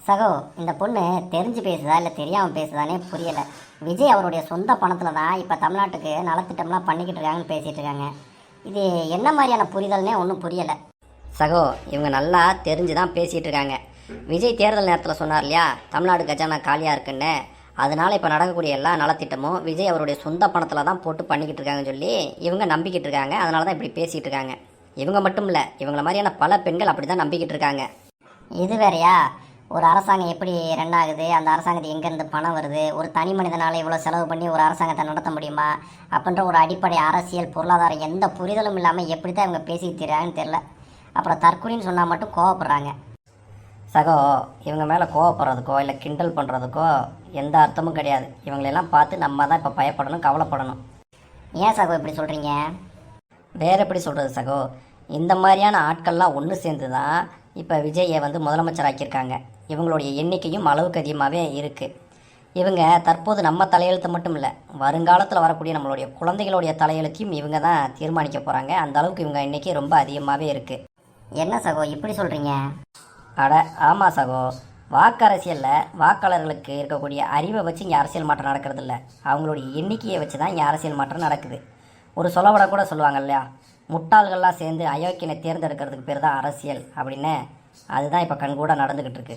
சகோ, இந்த பொண்ணு தெரிஞ்சு பேசுதா இல்லை தெரியாமல் பேசுதானே புரியலை. விஜய் அவருடைய சொந்த பணத்தில் தான் இப்போ தமிழ்நாட்டுக்கு நலத்திட்டம்லாம் பண்ணிக்கிட்டு இருக்காங்கன்னு பேசிகிட்டு இருக்காங்க. இது என்ன மாதிரியான புரிதல்னே ஒன்றும் புரியலை. சகோ, இவங்க நல்லா தெரிஞ்சு தான் பேசிகிட்டு இருக்காங்க. விஜய் தேர்தல் நேரத்தில் சொன்னார் இல்லையா, தமிழ்நாடு கஜானா காலியாக இருக்குன்னு. அதனால் இப்போ நடக்கக்கூடிய எல்லா நலத்திட்டமும் விஜய் அவருடைய சொந்த பணத்தில் தான் போட்டு பண்ணிக்கிட்டு இருக்காங்கன்னு சொல்லி இவங்க நம்பிக்கிட்டு இருக்காங்க. அதனால தான் இப்படி பேசிகிட்டு இருக்காங்க. இவங்க மட்டும் இல்லை, இவங்கள மாதிரியான பல பெண்கள் அப்படி தான் நம்பிக்கிட்டு இருக்காங்க. இது வேறையா? ஒரு அரசாங்கம் எப்படி ரன் ஆகுது, அந்த அரசாங்கத்துக்கு எங்கேருந்து பணம் வருது, ஒரு தனி மனிதனால் இவ்வளோ செலவு பண்ணி ஒரு அரசாங்கத்தை நடத்த முடியுமா அப்படின்ற ஒரு அடிப்படை அரசியல் பொருளாதாரம் எந்த புரிதலும் இல்லாமல் எப்படி தான் இவங்க பேசிட்டு தராங்கன்னு தெரில. அப்புறம் தற்கொலைன்னு சொன்னால் மட்டும் கோவப்படுறாங்க. சகோ, இவங்க மேலே கோவப்படுறதுக்கோ இல்லை கிண்டல் பண்ணுறதுக்கோ எந்த அர்த்தமும் கிடையாது. இவங்களெல்லாம் பார்த்து நம்ம தான் இப்போ பயப்படணும், கவலைப்படணும். ஏன் சகோ இப்படி சொல்கிறீங்க? வேறு எப்படி சொல்கிறது சகோ, இந்த மாதிரியான ஆட்கள்லாம் ஒன்று சேர்ந்து தான் இப்போ விஜயை முதலமைச்சர் ஆக்கியிருக்காங்க. இவங்களுடைய எண்ணிக்கையும் அளவுக்கு அதிகமாகவே இருக்குது. இவங்க தற்போது நம்ம தலையெழுத்து மட்டும் இல்லை, வருங்காலத்தில் வரக்கூடிய நம்மளுடைய குழந்தைகளுடைய தலையெழுத்தையும் இவங்க தான் தீர்மானிக்க போகிறாங்க. அந்த அளவுக்கு இவங்க எண்ணிக்கை ரொம்ப அதிகமாகவே இருக்குது. என்ன சகோ இப்படி சொல்கிறீங்க? அட ஆமாம் சகோ, வாக்கரசியலில் வாக்காளர்களுக்கு இருக்கக்கூடிய அறிவை வச்சு இங்கே அரசியல் மாற்றம் நடக்கிறது இல்லை, அவங்களுடைய எண்ணிக்கையை வச்சு தான் இங்கே அரசியல் மாற்றம் நடக்குது. ஒரு சொல்லவட கூட சொல்லுவாங்க இல்லையா, முட்டாள்கள்லாம் சேர்ந்து அயோக்கியனை தேர்ந்தெடுக்கிறதுக்கு பேர் தான் அரசியல் அப்படின்னு. அதுதான் இப்போ கண்கூட நடந்துக்கிட்டு இருக்கு.